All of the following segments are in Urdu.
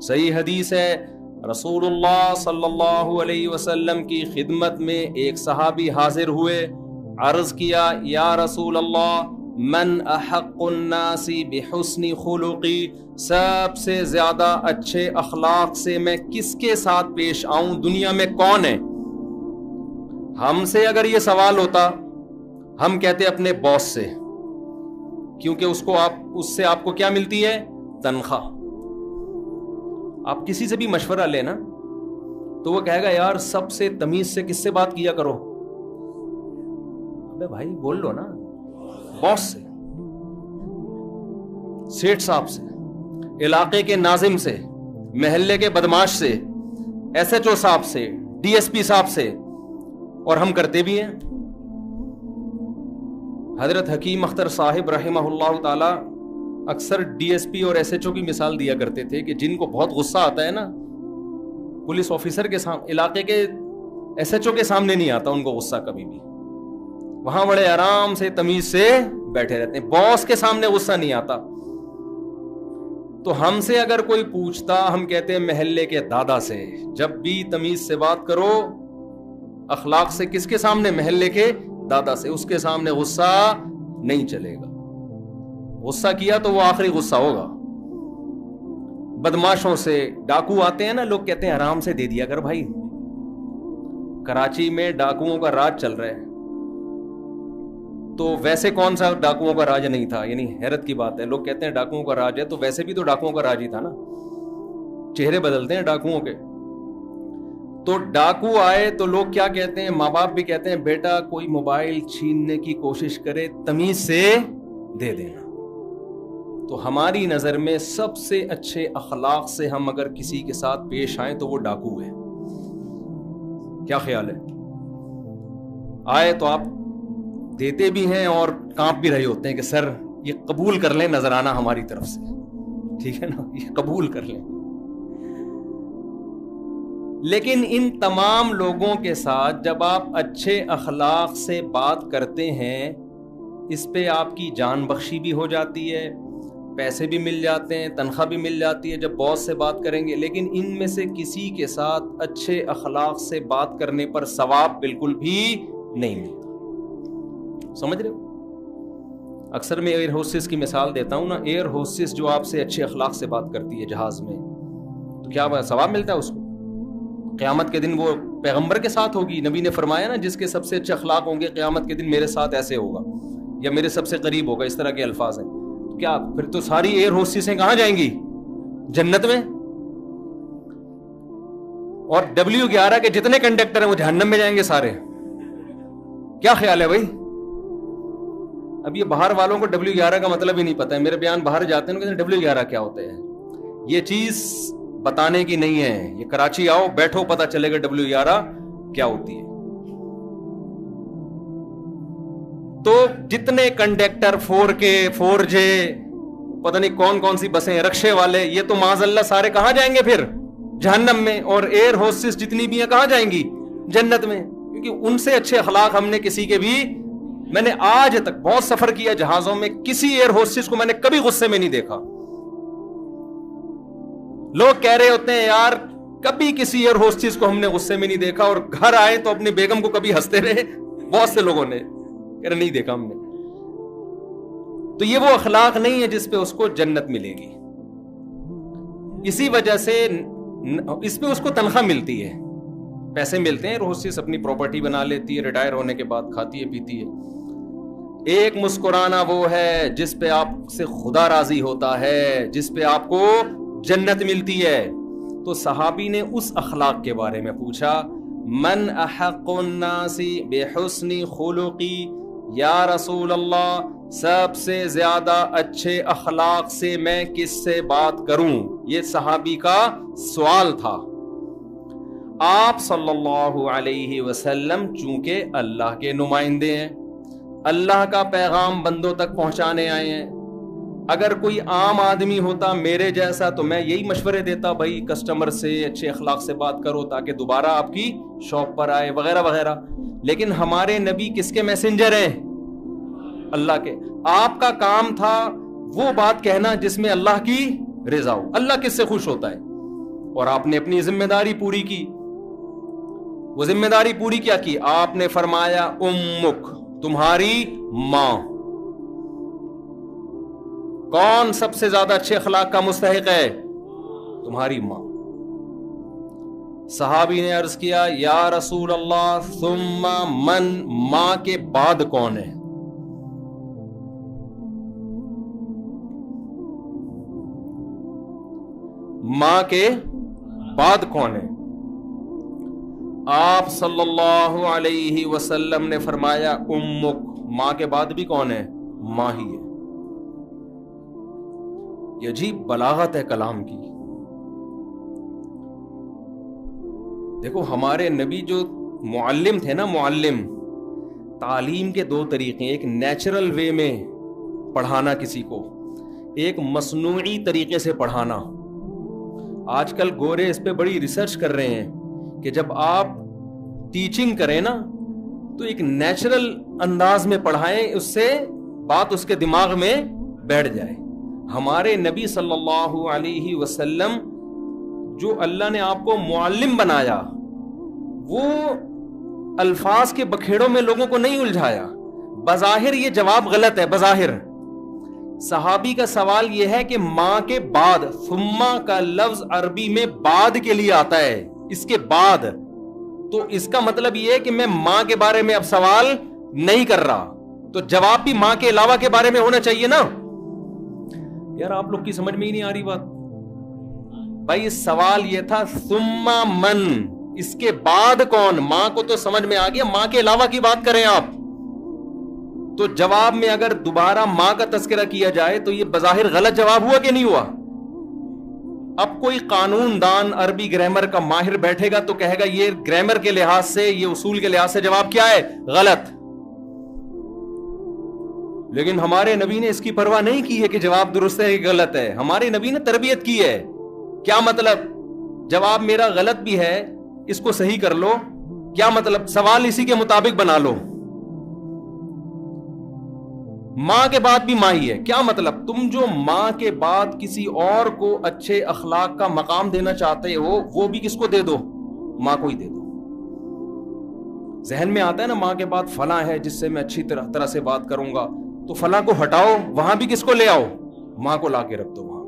صحیح حدیث ہے، رسول اللہ صلی اللہ علیہ وسلم کی خدمت میں ایک صحابی حاضر ہوئے، عرض کیا یا رسول اللہ من احق الناس بحسن خلقی، سب سے زیادہ اچھے اخلاق سے میں کس کے ساتھ پیش آؤں، دنیا میں کون ہے؟ ہم سے اگر یہ سوال ہوتا ہم کہتے اپنے باس سے، کیونکہ اس سے آپ کو کیا ملتی ہے؟ تنخواہ۔ آپ کسی سے بھی مشورہ لینا تو وہ کہے گا یار سب سے تمیز سے کس سے بات کیا کرو؟ ابے بھائی بول لو نا، باس سے، سیٹھ صاحب سے، علاقے کے ناظم سے، محلے کے بدماش سے، ایس ایچ او صاحب سے، ڈی ایس پی صاحب سے، اور ہم کرتے بھی ہیں۔ حضرت حکیم اختر صاحب رحمہ اللہ تعالی اکثر ڈی ایس پی اور ایس ایچ او کی مثال دیا کرتے تھے کہ جن کو بہت غصہ آتا ہے نا، پولیس آفیسر کے سامنے، علاقے کے ایس ایچ او کے سامنے نہیں آتا ان کو غصہ کبھی بھی، وہاں بڑے آرام سے تمیز سے بیٹھے رہتے ہیں، باس کے سامنے غصہ نہیں آتا۔ تو ہم سے اگر کوئی پوچھتا ہم کہتے ہیں محلے کے دادا سے، جب بھی تمیز سے بات کرو اخلاق سے، کس کے سامنے؟ محلے کے دادا سے، اس کے سامنے غصہ نہیں چلے گا، غصہ کیا تو وہ آخری غصہ ہوگا۔ بدماشوں سے، ڈاکو آتے ہیں نا، لوگ کہتے ہیں آرام سے دے دیا کر بھائی، کراچی میں ڈاکوؤں کا راج چل رہا ہے، تو ویسے کون سا ڈاکوؤں کا راج نہیں تھا؟ یعنی حیرت کی بات ہے، لوگ کہتے ہیں ڈاکوؤں کا راج ہے، تو ویسے بھی تو ڈاکوؤں کا راج ہی تھا نا، چہرے بدلتے ہیں ڈاکوؤں کے۔ تو ڈاکو آئے تو لوگ کیا کہتے ہیں، ماں باپ بھی کہتے ہیں بیٹا کوئی موبائل چھیننے کی کوشش کرے تمیز سے دے دینا۔ تو ہماری نظر میں سب سے اچھے اخلاق سے ہم اگر کسی کے ساتھ پیش آئیں تو وہ ڈاکو ہے۔ کیا خیال ہے؟ آئے تو آپ دیتے بھی ہیں اور کانپ بھی رہے ہوتے ہیں کہ سر یہ قبول کر لیں نذرانہ ہماری طرف سے، ٹھیک ہے نا، یہ قبول کر لیں۔ لیکن ان تمام لوگوں کے ساتھ جب آپ اچھے اخلاق سے بات کرتے ہیں، اس پہ آپ کی جان بخشی بھی ہو جاتی ہے، پیسے بھی مل جاتے ہیں، تنخواہ بھی مل جاتی ہے جب باس سے بات کریں گے۔ لیکن ان میں سے کسی کے ساتھ اچھے اخلاق سے بات کرنے پر ثواب بالکل بھی نہیں ملتا۔ سمجھ رہے ہو؟ اکثر میں ایئر ہوسٹس کی مثال دیتا ہوں نا، ایئر ہوسٹس جو آپ سے اچھے اخلاق سے بات کرتی ہے جہاز میں، تو کیا ثواب ملتا ہے اس کو؟ قیامت کے دن وہ پیغمبر کے ساتھ ہوگی، نبی نے فرمایا نا جس کے سب سے اچھے اخلاق ہوں گے قیامت کے دن میرے ساتھ ایسے ہوگا یا میرے سب سے قریب ہوگا، اس طرح کے الفاظ ہیں۔ کیا پھر تو ساری ایئر ہوسٹسیں کہاں جائیں گی؟ جنت میں۔ اور W11 کے جتنے کنڈکٹر ہیں وہ جہنم میں جائیں گے سارے۔ کیا خیال ہے بھائی؟ اب یہ باہر والوں کو W11 کا مطلب ہی نہیں پتا ہے، میرے بیان باہر جاتے ہیں کہتے ہیں W11 کیا ہوتا ہے، یہ چیز بتانے کی نہیں ہے، یہ کراچی آؤ بیٹھو پتا چلے گا W11 کیا ہوتی ہے۔ تو جتنے کنڈکٹر 4K 4J پتہ نہیں کون کون سی بسیں، رکشے والے، یہ تو معاذ اللہ سارے کہاں جائیں گے پھر؟ جہنم میں۔ اور ایئر ہوسٹس جتنی بھی ہیں کہاں جائیں گی؟ جنت میں، کیونکہ ان سے اچھے اخلاق ہم نے کسی کے بھی، میں نے آج تک بہت سفر کیا جہازوں میں، کسی ایئر ہوسٹس کو میں نے کبھی غصے میں نہیں دیکھا۔ لوگ کہہ رہے ہوتے ہیں یار کبھی کسی ایئر ہوسٹس کو ہم نے غصے میں نہیں دیکھا، اور گھر آئے تو اپنی بیگم کو کبھی ہنستے رہے، بہت سے لوگوں نے کہہ رہے نہیں دیکھا ہم نے۔ تو یہ وہ اخلاق نہیں ہے جس پہ اس کو جنت ملے گی۔ اسی وجہ سے اس پہ اس کو تنخواہ ملتی ہے، پیسے ملتے ہیں، ہوسٹس اپنی پراپرٹی بنا لیتی ہے، ریٹائر ہونے کے بعد کھاتی ہے پیتی ہے۔ ایک مسکرانا وہ ہے جس پہ آپ سے خدا راضی ہوتا ہے، جس پہ آپ کو جنت ملتی ہے۔ تو صحابی نے اس اخلاق کے بارے میں پوچھا، من احق الناس بحسن خلقی، یا رسول اللہ سب سے زیادہ اچھے اخلاق سے میں کس سے بات کروں؟ یہ صحابی کا سوال تھا۔ آپ صلی اللہ علیہ وسلم چونکہ اللہ کے نمائندے ہیں، اللہ کا پیغام بندوں تک پہنچانے آئے ہیں، اگر کوئی عام آدمی ہوتا میرے جیسا تو میں یہی مشورے دیتا، بھائی کسٹمر سے اچھے اخلاق سے بات کرو تاکہ دوبارہ آپ کی شاپ پر آئے وغیرہ وغیرہ۔ لیکن ہمارے نبی کس کے میسنجر ہیں؟ اللہ کے۔ آپ کا کام تھا وہ بات کہنا جس میں اللہ کی رضا ہو۔ اللہ کس سے خوش ہوتا ہے؟ اور آپ نے اپنی ذمہ داری پوری کی. وہ ذمہ داری پوری کیا کی؟ آپ نے فرمایا امک، تمہاری ماں. کون سب سے زیادہ اچھے اخلاق کا مستحق ہے؟ تمہاری ماں. صحابی نے عرض کیا یا رسول اللہ ثم من، ماں کے بعد کون ہے؟ ماں کے بعد کون ہے؟ آپ صلی اللہ علیہ وسلم نے فرمایا امک، ماں کے بعد بھی کون ہے؟ ماں ہی ہے. یہ عجیب بلاغت ہے کلام کی. دیکھو ہمارے نبی جو معلم تھے نا، معلم، تعلیم کے دو طریقے، ایک نیچرل وے میں پڑھانا کسی کو، ایک مصنوعی طریقے سے پڑھانا. آج کل گورے اس پہ بڑی ریسرچ کر رہے ہیں کہ جب آپ ٹیچنگ کریں نا تو ایک نیچرل انداز میں پڑھائیں، اس سے بات اس کے دماغ میں بیٹھ جائے. ہمارے نبی صلی اللہ علیہ وسلم جو اللہ نے آپ کو معلم بنایا، وہ الفاظ کے بکھیڑوں میں لوگوں کو نہیں الجھایا. بظاہر یہ جواب غلط ہے، بظاہر. صحابی کا سوال یہ ہے کہ ماں کے بعد، ثم کا لفظ عربی میں بعد کے لیے آتا ہے، اس کے بعد. تو اس کا مطلب یہ ہے کہ میں ماں کے بارے میں اب سوال نہیں کر رہا، تو جواب بھی ماں کے علاوہ کے بارے میں ہونا چاہیے نا. یار آپ لوگ کی سمجھ میں ہی نہیں آ رہی بات. بھائی سوال یہ تھا ثم من، اس کے بعد کون؟ ماں کو تو سمجھ میں آ گیا، ماں کے علاوہ کی بات کریں آپ. تو جواب میں اگر دوبارہ ماں کا تذکرہ کیا جائے تو یہ بظاہر غلط جواب ہوا کہ نہیں ہوا؟ اب کوئی قانون دان عربی گرامر کا ماہر بیٹھے گا تو کہے گا یہ گرامر کے لحاظ سے، یہ اصول کے لحاظ سے جواب کیا ہے؟ غلط. لیکن ہمارے نبی نے اس کی پرواہ نہیں کی ہے کہ جواب درست ہے کہ غلط ہے. ہمارے نبی نے تربیت کی ہے. کیا مطلب؟ جواب میرا غلط بھی ہے، اس کو صحیح کر لو. کیا مطلب؟ سوال اسی کے مطابق بنا لو. ماں کے بعد بھی ماں ہی ہے. کیا مطلب؟ تم جو ماں کے بعد کسی اور کو اچھے اخلاق کا مقام دینا چاہتے ہو، وہ بھی کس کو دے دو؟ ماں کو ہی دے دو. ذہن میں آتا ہے نا ماں کے بعد فلاں ہے جس سے میں اچھی طرح سے بات کروں گا، تو فلاں کو ہٹاؤ، وہاں بھی کس کو لے آؤ؟ ماں کو لا کے رکھ دو وہاں.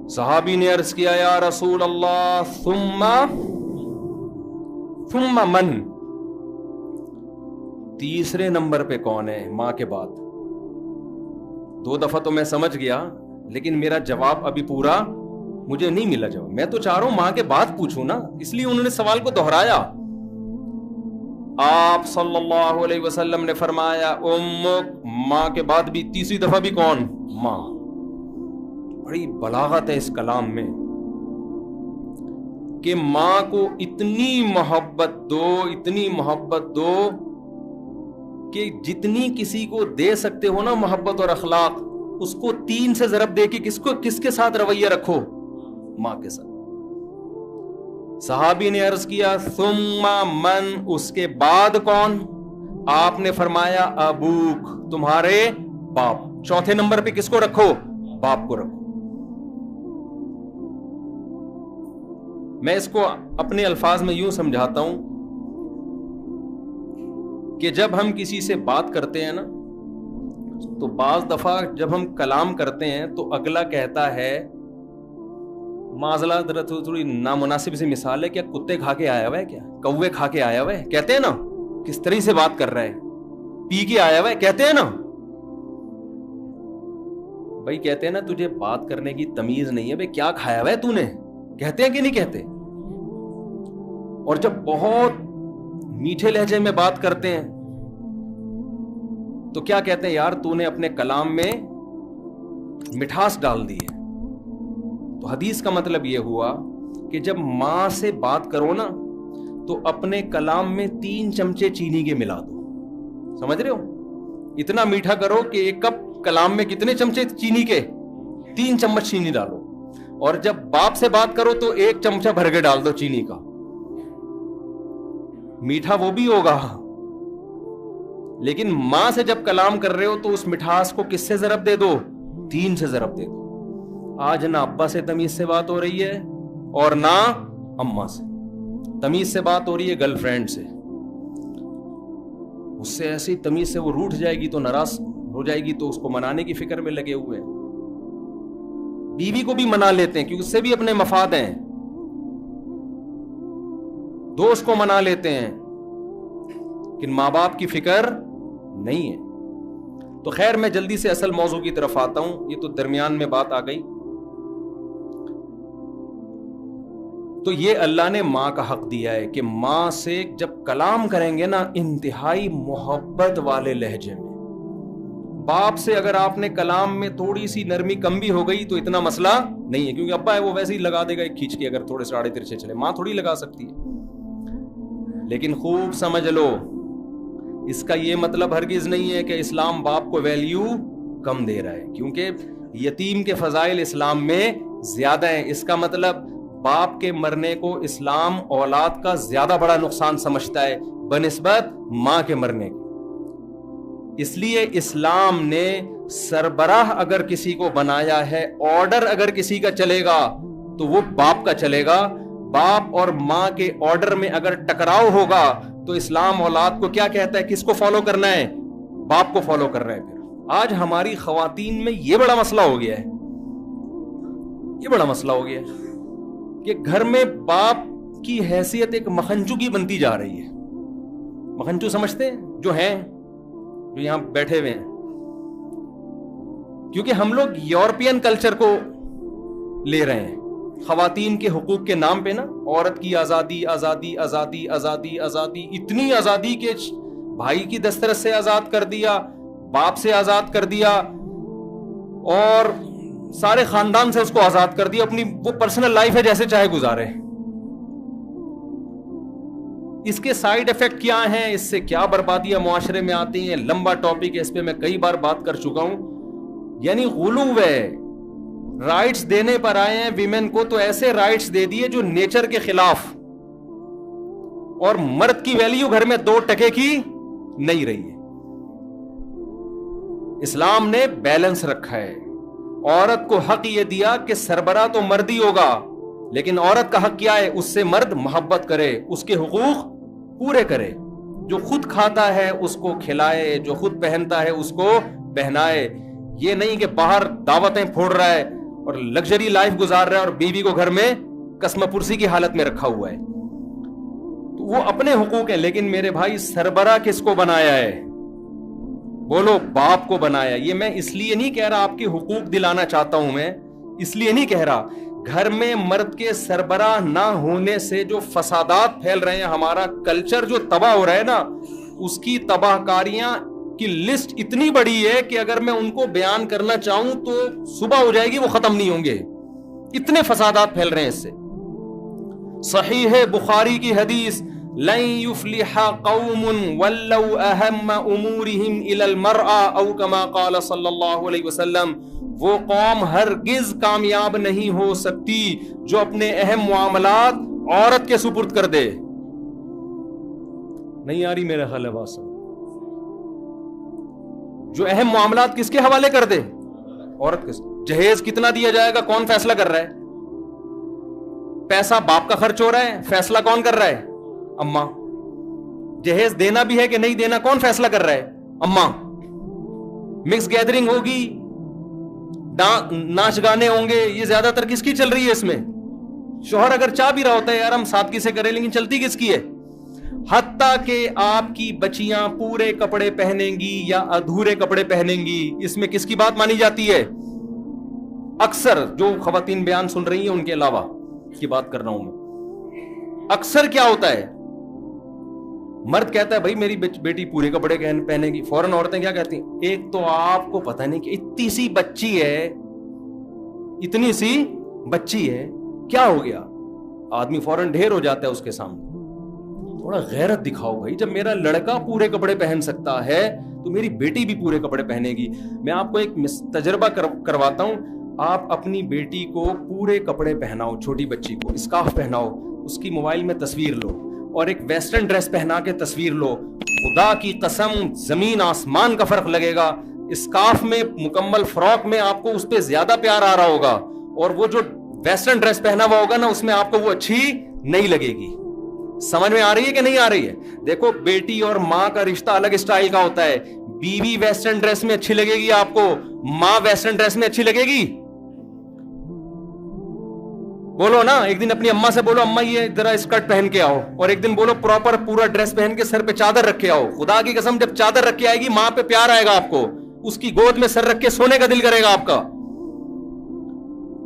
صحابی نے عرض کیا یا رسول اللہ ثم من، تیسرے نمبر پہ کون ہے ماں کے بعد؟ 2 دفعہ تو میں سمجھ گیا، لیکن میرا جواب ابھی پورا مجھے نہیں ملا جواب. میں تو چاہ رہا ہوں ماں کے بعد پوچھوں نا، اس لیے انہوں نے سوال کو دہرایا. آپ صلی اللہ علیہ وسلم نے فرمایا امک، ماں کے بعد بھی تیسری دفعہ بھی کون؟ ماں. بڑی بلاغت ہے اس کلام میں کہ ماں کو اتنی محبت دو، اتنی محبت دو کہ جتنی کسی کو دے سکتے ہو نا محبت اور اخلاق، اس کو 3 سے ضرب دے کے کس کے ساتھ رویہ رکھو؟ ماں کے ساتھ. صحابی نے عرض کیا ثم من، اس کے بعد کون؟ آپ نے فرمایا ابوک، تمہارے باپ. چوتھے نمبر پہ کس کو رکھو؟ باپ کو رکھو. میں اس کو اپنے الفاظ میں یوں سمجھاتا ہوں کہ جب ہم کسی سے بات کرتے ہیں نا تو بعض دفعہ جب ہم کلام کرتے ہیں تو اگلا کہتا ہے، معذلہ تھوڑی نامناسب سی مثال ہے، کیا کتے کھا کے آیا ہوا ہے؟ کیا کوے کھا کے آیا ہوا ہے؟ کہتے ہیں نا. کس طرح سے بات کر رہا ہے؟ پی کے آیا ہوا ہے؟ کہتے ہیں نا. بھائی کہتے ہیں نا تجھے بات کرنے کی تمیز نہیں ہے، بھائی کیا کھایا ہوا ہے تو نے؟ کہتے ہیں کہ نہیں کہتے؟ اور جب بہت میٹھے لہجے میں بات کرتے ہیں تو کیا کہتے ہیں؟ یار تو نے اپنے کلام میں مٹھاس ڈال دی ہے. تو حدیث کا مطلب یہ ہوا کہ جب ماں سے بات کرو نا تو اپنے کلام میں 3 چمچے چینی کے ملا دو. سمجھ رہے ہو؟ اتنا میٹھا کرو کہ 1 کپ کلام میں کتنے چمچے چینی کے؟ 3 چمچ چینی ڈالو. اور جب باپ سے بات کرو تو 1 چمچہ بھر کے ڈال دو چینی کا. میٹھا وہ بھی ہوگا، لیکن ماں سے جب کلام کر رہے ہو تو اس مٹھاس کو کس سے ضرب دے دو؟ 3 سے ضرب دے دو. آج نہ ابا سے تمیز سے بات ہو رہی ہے اور نہ اماں سے. تمیز سے بات ہو رہی ہے گرل فرینڈ سے, اس سے ایسی تمیز سے وہ روٹھ جائے گی تو ناراض ہو جائے گی تو اس کو منانے کی فکر میں لگے ہوئے ہیں. بیوی کو بھی منا لیتے ہیں کیونکہ اس سے بھی اپنے مفاد ہیں, دوست کو منا لیتے ہیں, لیکن ماں باپ کی فکر نہیں ہے. تو خیر میں جلدی سے اصل موضوع کی طرف آتا ہوں, یہ تو درمیان میں بات آ گئی. تو یہ اللہ نے ماں کا حق دیا ہے کہ ماں سے جب کلام کریں گے نا انتہائی محبت والے لہجے میں. باپ سے اگر آپ نے کلام میں تھوڑی سی نرمی کم بھی ہو گئی تو اتنا مسئلہ نہیں ہے, کیونکہ ابا ہے وہ ویسے ہی لگا دے گا ایک کھینچ کے, اگر تھوڑے سے آڑے ترچھے چلے. ماں تھوڑی لگا سکتی ہے. لیکن خوب سمجھ لو, اس کا یہ مطلب ہرگز نہیں ہے کہ اسلام باپ کو ویلیو کم دے رہا ہے, کیونکہ یتیم کے فضائل اسلام میں زیادہ ہیں. اس کا مطلب باپ کے مرنے کو اسلام اولاد کا زیادہ بڑا نقصان سمجھتا ہے بنسبت ماں کے مرنے کے. اس لیے اسلام نے سربراہ اگر کسی کو بنایا ہے, آرڈر اگر کسی کا چلے گا تو وہ باپ کا چلے گا. باپ اور ماں کے آرڈر میں اگر ٹکراؤ ہوگا تو اسلام اولاد کو کیا کہتا ہے, کس کو فالو کرنا ہے؟ باپ کو فالو کر رہا ہے. پھر آج ہماری خواتین میں یہ بڑا مسئلہ ہو گیا ہے, یہ بڑا مسئلہ ہو گیا ہے کہ گھر میں باپ کی حیثیت ایک مکھنچو کی بنتی جا رہی ہے. مکھنچو سمجھتے ہیں جو ہیں, جو یہاں بیٹھے ہوئے ہیں, کیونکہ ہم لوگ یورپین کلچر کو لے رہے ہیں خواتین کے حقوق کے نام پہ نا. عورت کی آزادی آزادی آزادی آزادی آزادی, اتنی آزادی کہ بھائی کی دسترس سے آزاد کر دیا, باپ سے آزاد کر دیا, اور سارے خاندان سے اس کو آزاد کر دیا. اپنی وہ پرسنل لائف ہے جیسے چاہے گزارے. اس کے سائیڈ ایفیکٹ کیا ہیں, اس سے کیا بربادیاں معاشرے میں آتی ہیں, لمبا ٹاپک ہے, اس پہ میں کئی بار بات کر چکا ہوں. یعنی غلو ہے, رائٹس دینے پر آئے ہیں ویمن کو تو ایسے رائٹس دے دیے جو نیچر کے خلاف, اور مرد کی ویلیو گھر میں 2 ٹکے کی نہیں رہی ہے. اسلام نے بیلنس رکھا ہے. عورت کو حق یہ دیا کہ سربراہ تو مرد ہی ہوگا, لیکن عورت کا حق کیا ہے, اس سے مرد محبت کرے, اس کے حقوق پورے کرے. جو خود کھاتا ہے اس کو کھلائے, جو خود پہنتا ہے اس کو پہنائے. یہ نہیں کہ باہر دعوتیں پھوڑ رہا ہے اور لگژری لائف گزار رہا ہے اور بیوی کو گھر میں قسم پرسی کی حالت میں رکھا ہوا ہے. تو وہ اپنے حقوق ہیں, لیکن میرے بھائی سربراہ کس کو بنایا ہے؟ بولو, باپ کو بنایا. یہ میں اس لیے نہیں کہہ رہا آپ کے حقوق دلانا چاہتا ہوں, میں اس لیے نہیں کہہ رہا. گھر میں مرد کے سربراہ نہ ہونے سے جو فسادات پھیل رہے ہیں, ہمارا کلچر جو تباہ ہو رہا ہے نا, اس کی تباہ کاریاں کی لسٹ اتنی بڑی ہے کہ اگر میں ان کو بیان کرنا چاہوں تو صبح ہو جائے گی, وہ ختم نہیں ہوں گے. اتنے فسادات پھیل رہے ہیں اس سے. صحیح بخاری کی حدیث, لن يفلح قوم ولوا اہم امورهم الى المرأة او كما قال صلی اللہ علیہ وسلم, وہ قوم ہرگز کامیاب نہیں ہو سکتی جو اپنے اہم معاملات عورت کے سپرد کر دے. نہیں آ رہی میرے خیال ہے بات؟ جو اہم معاملات کس کے حوالے کر دے, عورت کے. جہیز کتنا دیا جائے گا کون فیصلہ کر رہا ہے؟ پیسہ باپ کا خرچ ہو رہا ہے, فیصلہ کون کر رہا ہے؟ اماں. جہیز دینا بھی ہے کہ نہیں دینا کون فیصلہ کر رہا ہے؟ اماں. مکس گیدرنگ ہوگی, ناچ گانے ہوں گے, یہ زیادہ تر کس کی چل رہی ہے اس میں؟ شوہر اگر چاہ بھی رہا ہوتا ہے یار ہم سادگی سے کریں, لیکن چلتی کس کی ہے؟ حتیٰ کہ آپ کی بچیاں پورے کپڑے پہنیں گی یا ادھورے کپڑے پہنیں گی, اس میں کس کی بات مانی جاتی ہے؟ اکثر جو خواتین بیان سن رہی ہیں ان کے علاوہ کی بات کر رہا ہوں میں. اکثر کیا ہوتا ہے, مرد کہتا ہے بھائی میری بیٹی پورے کپڑے پہنے گی, فوراً عورتیں کیا کہتی ہیں, ایک تو آپ کو پتہ نہیں کہ اتنی سی بچی ہے, اتنی سی بچی ہے, کیا ہو گیا؟ آدمی فوراً ڈھیر ہو جاتا ہے اس کے سامنے. تھوڑا غیرت دکھاؤ بھائی, جب میرا لڑکا پورے کپڑے پہن سکتا ہے تو میری بیٹی بھی پورے کپڑے پہنے گی. میں آپ کو ایک تجربہ کرواتا ہوں. آپ اپنی بیٹی کو پورے کپڑے پہناؤ, چھوٹی بچی کو اسکارف پہناؤ, اس کی موبائل میں تصویر لو اور ایک ویسٹرن ڈریس پہنا کے تصویر لو, خدا کی قسم زمین آسمان کا فرق لگے گا. اسکارف میں, مکمل فراک میں آپ کو اس پہ زیادہ پیار آ رہا ہوگا, اور وہ جو ویسٹرن ڈریس پہنا ہوا ہوگا نا اس میں آپ کو وہ اچھی نہیں لگے گی. سمجھ میں آ رہی ہے کہ نہیں آ رہی ہے؟ دیکھو بیٹی اور ماں کا رشتہ الگ اسٹائل کا ہوتا ہے. بیوی ویسٹرن ڈریس میں اچھی لگے گی آپ کو, ماں ویسٹرن ڈریس میں اچھی لگے گی. بولو نا, ایک دن اپنی اماں سے بولو اماں یہ ذرا اسکرٹ پہن کے آؤ, اور ایک دن بولو پراپر پورا ڈریس پہن کے سر پہ چادر رکھ کے آؤ. خدا کی قسم جب چادر رکھ کے آئے گی ماں پہ پیار آئے گا آپ کو, اس کی گود میں سر رکھ کے سونے کا دل کرے گا آپ کا.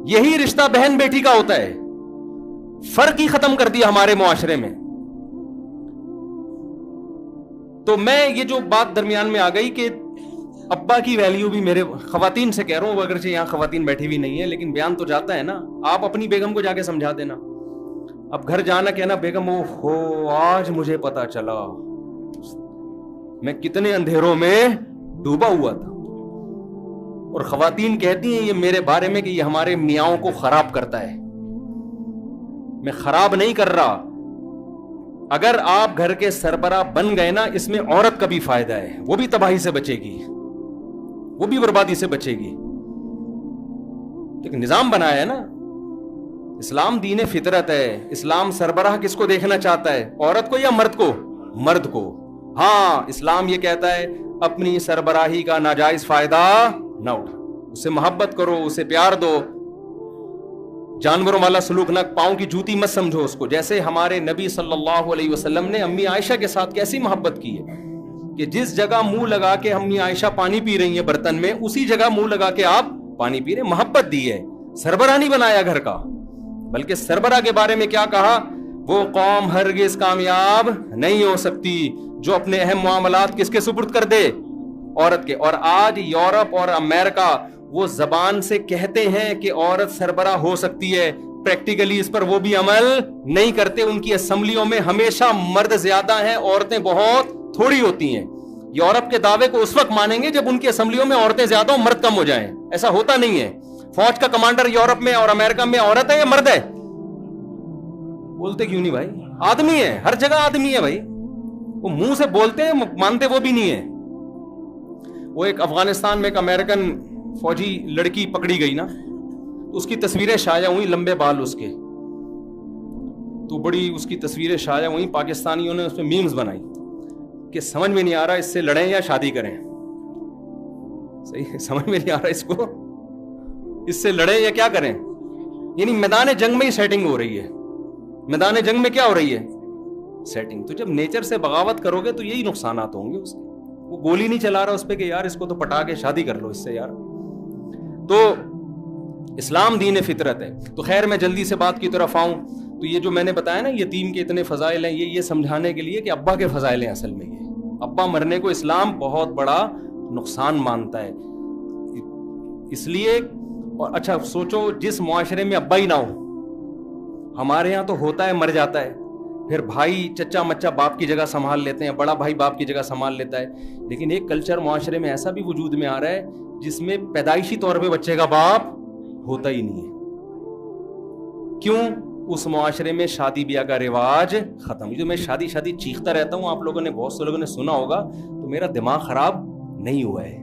یہی رشتہ بہن بیٹی کا ہوتا ہے. فرق ہی ختم کر دیا ہمارے معاشرے میں. تو میں یہ جو بات درمیان میں آ گئی کہ ابا کی ویلیو بھی, میرے خواتین سے کہہ رہا ہوں, اگرچہ یہاں خواتین بیٹھی ہوئی نہیں ہے لیکن بیان تو جاتا ہے نا. آپ اپنی بیگم کو جا کے سمجھا دینا, اب گھر جانا کہنا بیگم او ہو آج مجھے پتا چلا میں کتنے اندھیروں میں ڈوبا ہوا تھا. اور خواتین کہتی ہیں یہ میرے بارے میں کہ یہ ہمارے میاؤں کو خراب کرتا ہے. میں خراب نہیں کر رہا. اگر آپ گھر کے سربراہ بن گئے نا, اس میں عورت کا بھی فائدہ ہے, وہ بھی تباہی سے بچے گی, وہ بھی بربادی سے بچے گی. ایک نظام بنایا ہے نا, اسلام دین فطرت ہے. اسلام سربراہ کس کو دیکھنا چاہتا ہے, عورت کو یا مرد کو؟ مرد کو. ہاں اسلام یہ کہتا ہے اپنی سربراہی کا ناجائز فائدہ نہ اٹھا, اسے محبت کرو, اسے پیار دو. جانوروں والا سلوک نہ, پاؤں کی جوتی مت سمجھو اس کو. جیسے ہمارے نبی صلی اللہ علیہ وسلم نے امی عائشہ کے ساتھ کیسی محبت کی ہے کہ جس جگہ منہ لگا کے امی عائشہ پانی پی رہی ہیں برتن میں, اسی جگہ منہ لگا کے آپ پانی پی رہے. محبت دی ہے, سربراہ نہیں بنایا گھر کا. بلکہ سربراہ کے بارے میں کیا کہا, وہ قوم ہرگز کامیاب نہیں ہو سکتی جو اپنے اہم معاملات کس کے سپرد کر دے, عورت کے. اور آج یورپ اور امریکہ وہ زبان سے کہتے ہیں کہ عورت سربراہ ہو سکتی ہے, پریکٹیکلی اس پر وہ بھی عمل نہیں کرتے. ان کی اسمبلیوں میں ہمیشہ مرد زیادہ ہیں, عورتیں بہت تھوڑی ہوتی ہیں. یورپ کے دعوے کو اس وقت مانیں گے جب ان کی اسمبلیوں میں عورتیں زیادہ ہوں, مرد کم ہو جائیں. ایسا ہوتا نہیں ہے. فوج کا کمانڈر یورپ میں اور امریکہ میں عورت ہے یا مرد ہے؟ بولتے کیوں نہیں بھائی؟ آدمی ہے, ہر جگہ آدمی ہے بھائی. وہ منہ سے بولتے ہیں, مانتے وہ بھی نہیں ہے. وہ ایک افغانستان میں ایک امریکن فوجی لڑکی پکڑی گئی نا, تو اس کی تصویریں شائع ہوئی, لمبے بال اس کے, تو بڑی اس کی تصویریں شائع ہوئی. پاکستانیوں نے اس پہ میمز بنائی کہ سمجھ میں نہیں آ رہا اس سے لڑیں یا شادی کریں. صحیح, سمجھ میں نہیں آ رہا اس کو, اس سے لڑیں یا کیا کریں. یعنی میدان جنگ میں ہی سیٹنگ ہو رہی ہے. میدان جنگ میں کیا ہو رہی ہے؟ سیٹنگ. تو جب نیچر سے بغاوت کرو گے تو یہی نقصانات ہوں گے اس کے. وہ گولی نہیں چلا رہا اس پہ کہ یار اس کو تو پٹا کے شادی کر لو اس سے یار. تو اسلام دین فطرت ہے. تو خیر میں جلدی سے بات کی طرف آؤں. تو یہ جو میں نے بتایا نا یتیم کے اتنے فضائل ہیں, یہ سمجھانے کے لیے کہ ابا کے فضائل ہیں. اصل میں یہ ابا مرنے کو اسلام بہت بڑا نقصان مانتا ہے. اس لیے, اور اچھا سوچو جس معاشرے میں ابا ہی نہ ہو, ہمارے یہاں تو ہوتا ہے مر جاتا ہے, پھر بھائی چچا مچا باپ کی جگہ سنبھال لیتے ہیں, بڑا بھائی باپ کی جگہ سنبھال لیتا ہے. لیکن ایک کلچر معاشرے میں ایسا بھی وجود میں آ رہا ہے جس میں پیدائشی طور پہ بچے کا باپ ہوتا ہی نہیں ہے. کیوں؟ اس معاشرے میں شادی بیاہ کا رواج ختم. جو میں شادی چیختا رہتا ہوں, آپ لوگوں نے, بہت سے لوگوں نے سنا ہوگا, تو میرا دماغ خراب نہیں ہوا ہے.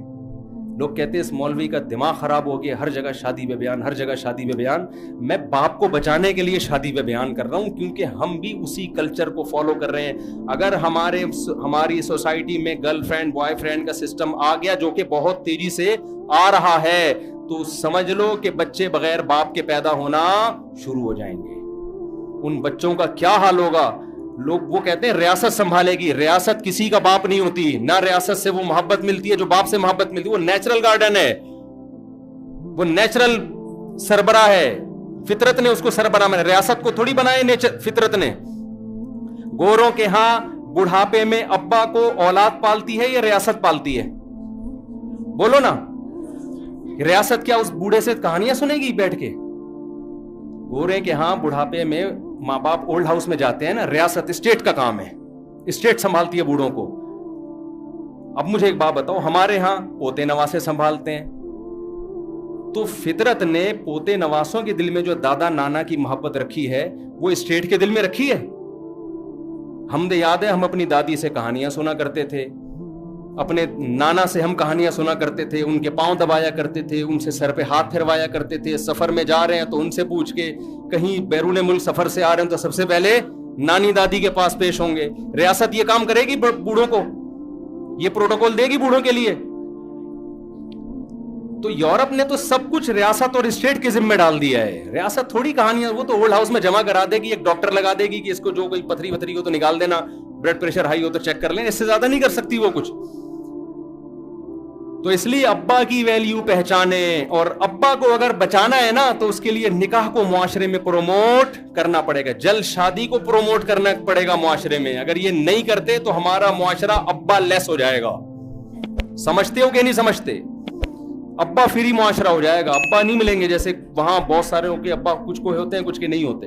لوگ کہتے ہیں اس مولوی کا دماغ خراب ہو گیا, ہر جگہ شادی بے بیان, ہر جگہ شادی بے بیان. میں باپ کو بچانے کے لیے شادی بے بیان کر رہا ہوں, کیونکہ ہم بھی اسی کلچر کو فالو کر رہے ہیں. اگر ہماری سوسائٹی میں گرل فرینڈ بوائے فرینڈ کا سسٹم آ گیا, جو کہ بہت تیزی سے آ رہا ہے, تو سمجھ لو کہ بچے بغیر باپ کے پیدا ہونا شروع ہو جائیں گے. ان بچوں کا کیا حال ہوگا. لوگ وہ کہتے ہیں ریاست سنبھالے گی. ریاست کسی کا باپ نہیں ہوتی, نہ ریاست سے وہ محبت ملتی ہے جو باپ سے محبت ملتی ہے. وہ نیچرل گارڈن ہے, وہ نیچرل سربراہ ہے. فطرت نے اس کو سربراہ بنایا, ریاست کو تھوڑی بنایا فطرت نے. گوروں کے ہاں بڑھاپے میں ابا کو اولاد پالتی ہے یا ریاست پالتی ہے؟ بولو نا. ریاست کیا اس بوڑھے سے کہانیاں سنے گی بیٹھ کے؟ گورے کے ہاں بڑھاپے میں ماں باپ اولڈ ہاؤس میں جاتے ہیں نا. ریاست اسٹیٹ کا کام ہے, اسٹیٹ سنبھالتی ہے بوڑھوں کو. اب مجھے ایک بات بتاؤ, ہمارے ہاں پوتے نواسے سنبھالتے ہیں, تو فطرت نے پوتے نواسوں کے دل میں جو دادا نانا کی محبت رکھی ہے وہ اسٹیٹ کے دل میں رکھی ہے. ہم یاد ہے ہم اپنی دادی سے کہانیاں سنا کرتے تھے اپنے نانا سے ہم کہانیاں سنا کرتے تھے, ان کے پاؤں دبایا کرتے تھے, ان سے سر پہ ہاتھ پھروایا کرتے تھے. سفر میں جا رہے ہیں تو ان سے پوچھ کے, کہیں بیرون ملک سفر سے آ رہے ہیں تو سب سے پہلے نانی دادی کے پاس پیش ہوں گے. ریاست یہ کام کرے گی بوڑھوں کو, یہ پروٹوکول دے گی بوڑھوں کے لیے؟ تو یورپ نے تو سب کچھ ریاست اور اسٹیٹ کے ذمہ ڈال دیا ہے. ریاست تھوڑی کہانیاں, وہ تو اولڈ ہاؤس میں جمع کرا دے گی, ایک ڈاکٹر لگا دے گی کہ اس کو جو کوئی پتھری وتھری ہو تو نکال دینا, بلڈ پریشر ہائی ہو تو چیک کر لیں, اس سے زیادہ نہیں کر سکتی وہ کچھ. تو اس لیے ابا کی ویلیو پہچانے, اور ابا کو اگر بچانا ہے نا تو اس کے لیے نکاح کو معاشرے میں پروموٹ کرنا پڑے گا, جلد شادی کو پروموٹ کرنا پڑے گا معاشرے میں. اگر یہ نہیں کرتے تو ہمارا معاشرہ ابا لیس ہو جائے گا. سمجھتے ہو کہ نہیں سمجھتے؟ ابا فری معاشرہ ہو جائے گا, ابا نہیں ملیں گے. جیسے وہاں بہت سارے ہو کے ابا کچھ کو ہوتے ہیں, کچھ کے نہیں ہوتے.